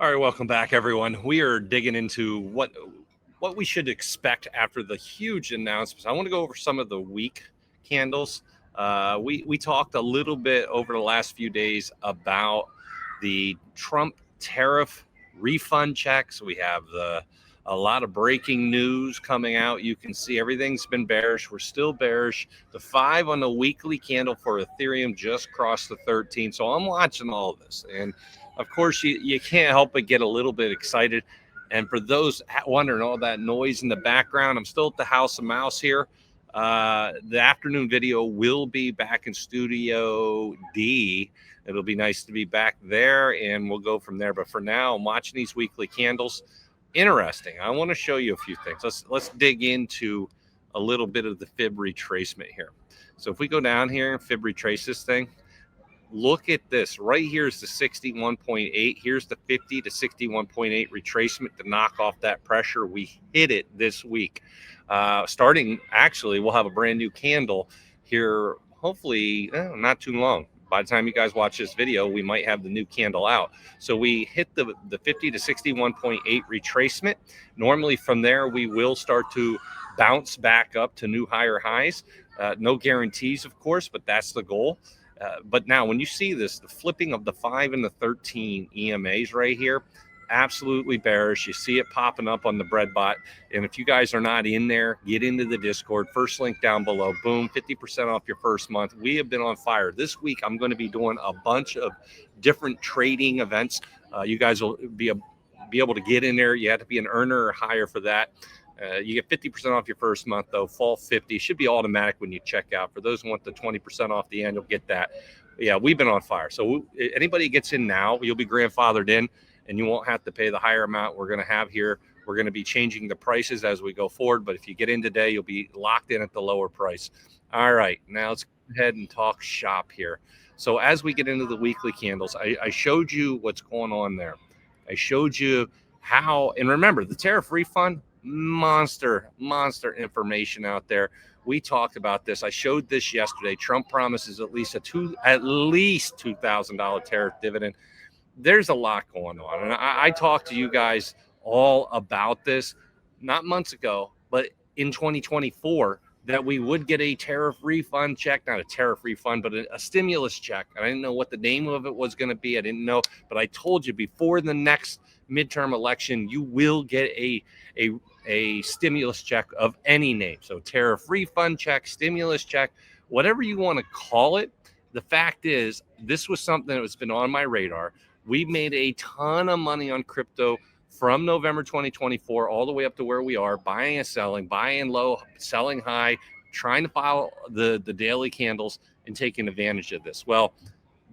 All right, welcome back, everyone. We are digging into what we should expect after the huge announcements. I want to go over some of the weak candles. We talked a little bit over the last few days about the Trump tariff refund checks. We have a lot of breaking news coming out. You can see everything's been bearish. We're still bearish. The 5 on the weekly candle for Ethereum just crossed the 13. So I'm watching all of this, and of course, you can't help but get a little bit excited. And for those wondering all that noise in the background, I'm still at the House of Mouse here. The afternoon video will be back in Studio D. It'll be nice to be back there, and we'll go from there. But for now, I'm watching these weekly candles. Interesting. I want to show you a few things. Let's dig into a little bit of the fib retracement here. So if we go down here and fib retrace this thing, look at this. Right here is the 61.8. Here's the 50 to 61.8 retracement to knock off that pressure. We hit it this week. Starting, actually, we'll have a brand new candle here, hopefully not too long. By the time you guys watch this video, we might have the new candle out. So we hit the 50 to 61.8 retracement. Normally from there, we will start to bounce back up to new higher highs. No guarantees, of course, but that's the goal. But now when you see this, the flipping of the 5 and the 13 EMAs right here, absolutely bearish. You see it popping up on the breadbot. And if you guys are not in there, get into the Discord. First link down below. Boom, 50% off your first month. We have been on fire. This week, I'm going to be doing a bunch of different trading events. You guys will be able to get in there. You have to be an earner or higher for that. You get 50% off your first month, though. Fall 50 should be automatic when you check out. For those who want the 20% off the annual, get that. Yeah, we've been on fire. So anybody gets in now, you'll be grandfathered in, and you won't have to pay the higher amount we're going to have here. We're going to be changing the prices as we go forward. But if you get in today, you'll be locked in at the lower price. All right, now let's go ahead and talk shop here. So as we get into the weekly candles, I showed you what's going on there. I showed you how, and remember, the tariff refund, monster information out there. We talked about this. I showed this yesterday. Trump promises at least $2,000 tariff dividend. There's a lot going on, and I talked to you guys all about this not months ago, but in 2024, that we would get a tariff refund check, not a tariff refund, but a stimulus check. And I didn't know what the name of it was going to be. I didn't know, but I told you before the next midterm election, you will get a stimulus check of any name. So tariff refund check, stimulus check, whatever you want to call it. The fact is, this was something that has been on my radar. We made a ton of money on crypto from November 2024 all the way up to where we are, buying and selling, buying low, selling high, trying to follow the daily candles and taking advantage of this. Well,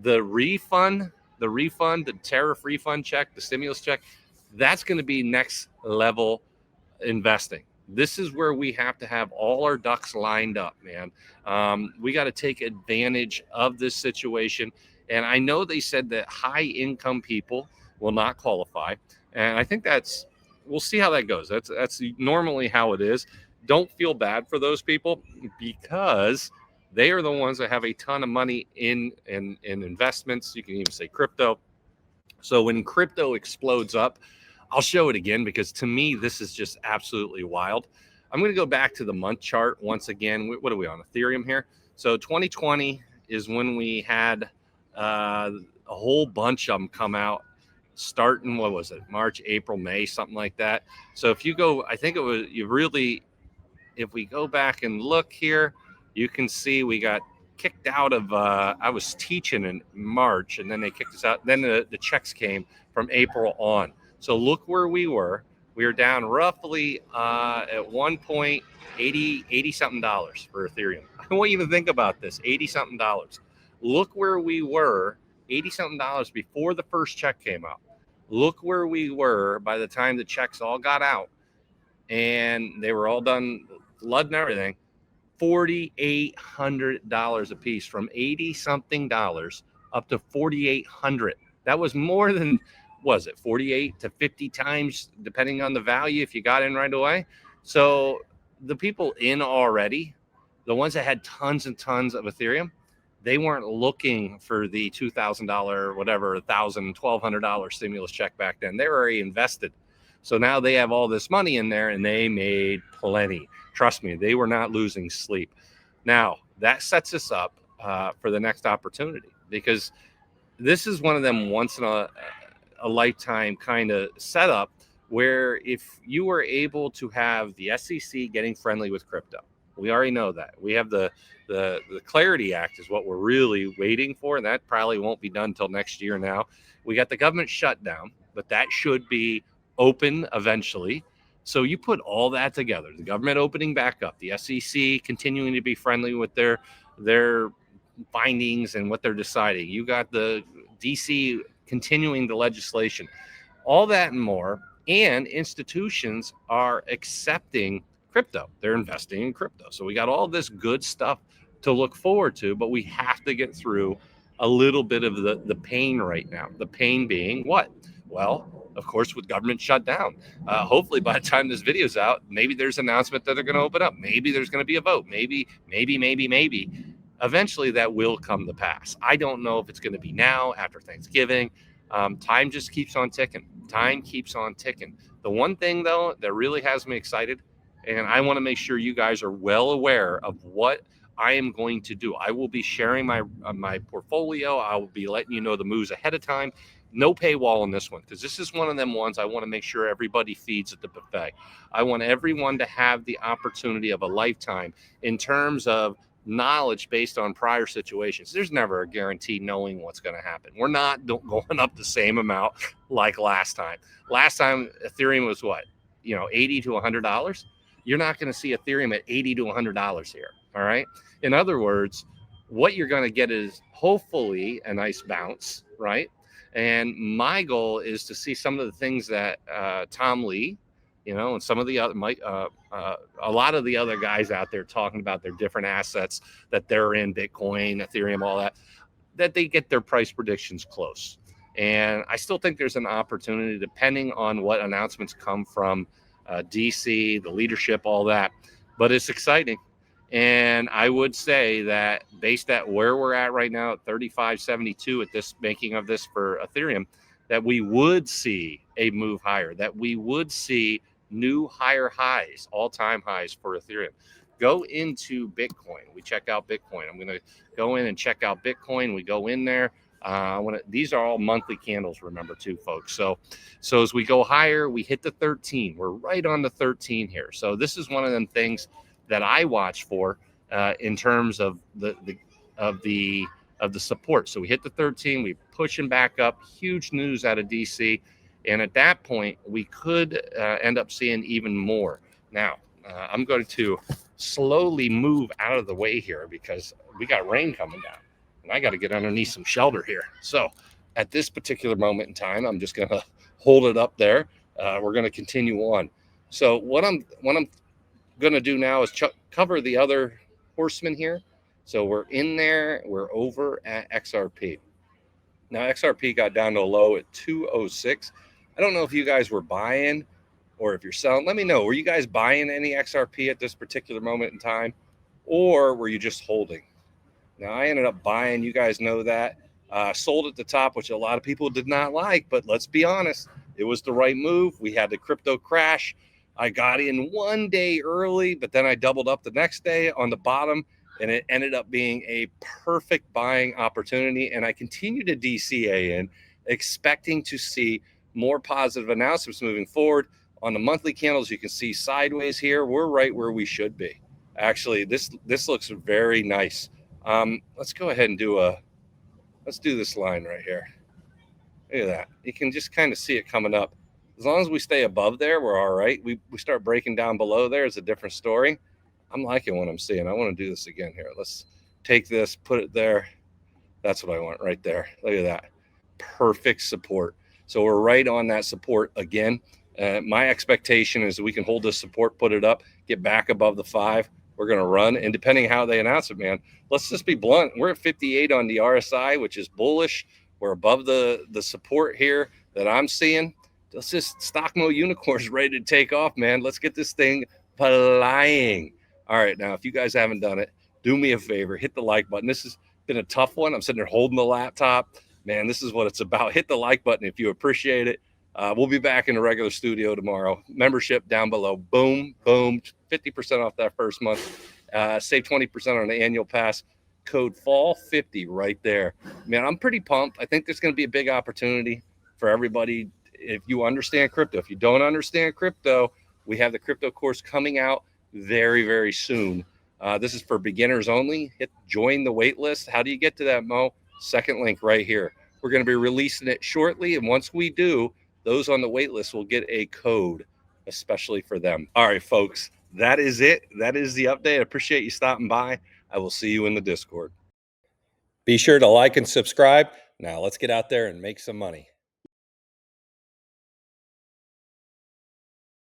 the refund, the tariff refund check, the stimulus check, that's going to be next level investing. This is where we have to have all our ducks lined up, man. We got to take advantage of this situation. And I know they said that high income people will not qualify. And I think we'll see how that goes. That's normally how it is. Don't feel bad for those people because they are the ones that have a ton of money in investments. You can even say crypto. So when crypto explodes up, I'll show it again because to me, this is just absolutely wild. I'm going to go back to the month chart once again. What are we on? Ethereum here. So 2020 is when we had a whole bunch of them come out starting, what was it? March, April, May, something like that. So if you go, I think it was, if we go back and look here, you can see we got kicked out of, I was teaching in March and then they kicked us out. Then the checks came from April on. So look where we were. We were down roughly at one point, $80 something for Ethereum. I want you to think about this, $80 something. Look where we were, $80 something before the first check came out. Look where we were by the time the checks all got out and they were all done, blood and everything. $4,800 a piece, from $80 something up to $4,800. That was more than, was it 48 to 50 times, depending on the value, if you got in right away. So the people in already, the ones that had tons and tons of Ethereum, They weren't looking for the $2,000, whatever, $1,000, $1,200 stimulus check back then. They were already invested. So now they have all this money in there and they made plenty. Trust me, they were not losing sleep. Now, that sets us up for the next opportunity, because this is one of them once in a lifetime kind of setup where if you were able to have the SEC getting friendly with crypto, we already know that. We have the Clarity Act is what we're really waiting for, and that probably won't be done until next year now. We got the government shutdown, but that should be open eventually. So you put all that together, the government opening back up, the SEC continuing to be friendly with their findings and what they're deciding. You got the DC continuing the legislation, all that and more. And institutions are accepting crypto. They're investing in crypto. So we got all this good stuff to look forward to, but we have to get through a little bit of the pain right now. The pain being what? Well, of course, with government shut down. Hopefully by the time this video's out, maybe there's an announcement that they're going to open up. Maybe there's going to be a vote. Maybe. Eventually that will come to pass. I don't know if it's going to be now, after Thanksgiving. Time just keeps on ticking. Time keeps on ticking. The one thing, though, that really has me excited, and I want to make sure you guys are well aware of what I am going to do. I will be sharing my portfolio. I will be letting you know the moves ahead of time. No paywall on this one, because this is one of them ones I want to make sure everybody feeds at the buffet. I want everyone to have the opportunity of a lifetime in terms of knowledge based on prior situations. There's never a guarantee knowing what's going to happen. We're not going up the same amount like last time. Last time Ethereum was what? $80 to $100. You're not going to see Ethereum at $80 to $100 here. All right. In other words, what you're going to get is hopefully a nice bounce, right? And my goal is to see some of the things that Tom Lee, and some of the other, a lot of the other guys out there talking about their different assets that they're in, Bitcoin, Ethereum, all that they get their price predictions close. And I still think there's an opportunity, depending on what announcements come from DC, the leadership, all that. But it's exciting. And I would say that based at where we're at right now at 35.72 at this making of this for Ethereum, that we would see a move higher, that we would see new higher highs, all-time highs for Ethereum. Go into Bitcoin. We check out Bitcoin. I'm going to go in and check out Bitcoin. We go in there. These are all monthly candles, remember, too, folks. So as we go higher, we hit the 13. We're right on the 13 here. So this is one of them things that I watch for in terms of the support. So we hit the 13, we pushing back up, huge news out of DC. And at that point, we could end up seeing even more. Now, I'm going to slowly move out of the way here because we got rain coming down and I got to get underneath some shelter here. So at this particular moment in time, I'm just going to hold it up there. We're going to continue on. So what I'm going to do now is cover the other horsemen here. So we're in there. We're over at XRP. Now, XRP got down to a low at 206. I don't know if you guys were buying or if you're selling. Let me know. Were you guys buying any XRP at this particular moment in time, or were you just holding? Now, I ended up buying. You guys know that. Sold at the top, which a lot of people did not like. But let's be honest, it was the right move. We had the crypto crash. I got in one day early, but then I doubled up the next day on the bottom, and it ended up being a perfect buying opportunity. And I continue to DCA in, expecting to see more positive announcements moving forward. On the monthly candles, you can see sideways here. We're right where we should be. Actually, this looks very nice. Let's go ahead and let's do this line right here. Look at that. You can just kind of see it coming up. As long as we stay above there, we're all right. We start breaking down below there, it's a different story. I'm liking what I'm seeing. I want to do this again here. Let's take this, put it there. That's what I want right there. Look at that. Perfect support. So we're right on that support again. My expectation is that we can hold this support, put it up, get back above the 5. We're going to run. And depending how they announce it, man, let's just be blunt. We're at 58 on the RSI, which is bullish. We're above the support here that I'm seeing. Let's just stock mode unicorns ready to take off, man. Let's get this thing flying. All right, now, if you guys haven't done it, do me a favor, hit the like button. This been a tough one. I'm sitting there holding the laptop. Man, this is what it's about. Hit the like button if you appreciate it. We'll be back in the regular studio tomorrow. Membership down below. Boom, boom. 50% off that first month. Save 20% on the annual pass. Code FALL50 right there. Man, I'm pretty pumped. I think there's going to be a big opportunity for everybody. If you understand crypto, if you don't understand crypto, we have the crypto course coming out very, very soon. This is for beginners only. Hit join the wait list. How do you get to that, Mo? Second link right here. We're going to be releasing it shortly. And once we do, those on the wait list will get a code, especially for them. All right, folks, that is it. That is the update. I appreciate you stopping by. I will see you in the Discord. Be sure to like and subscribe. Now let's get out there and make some money.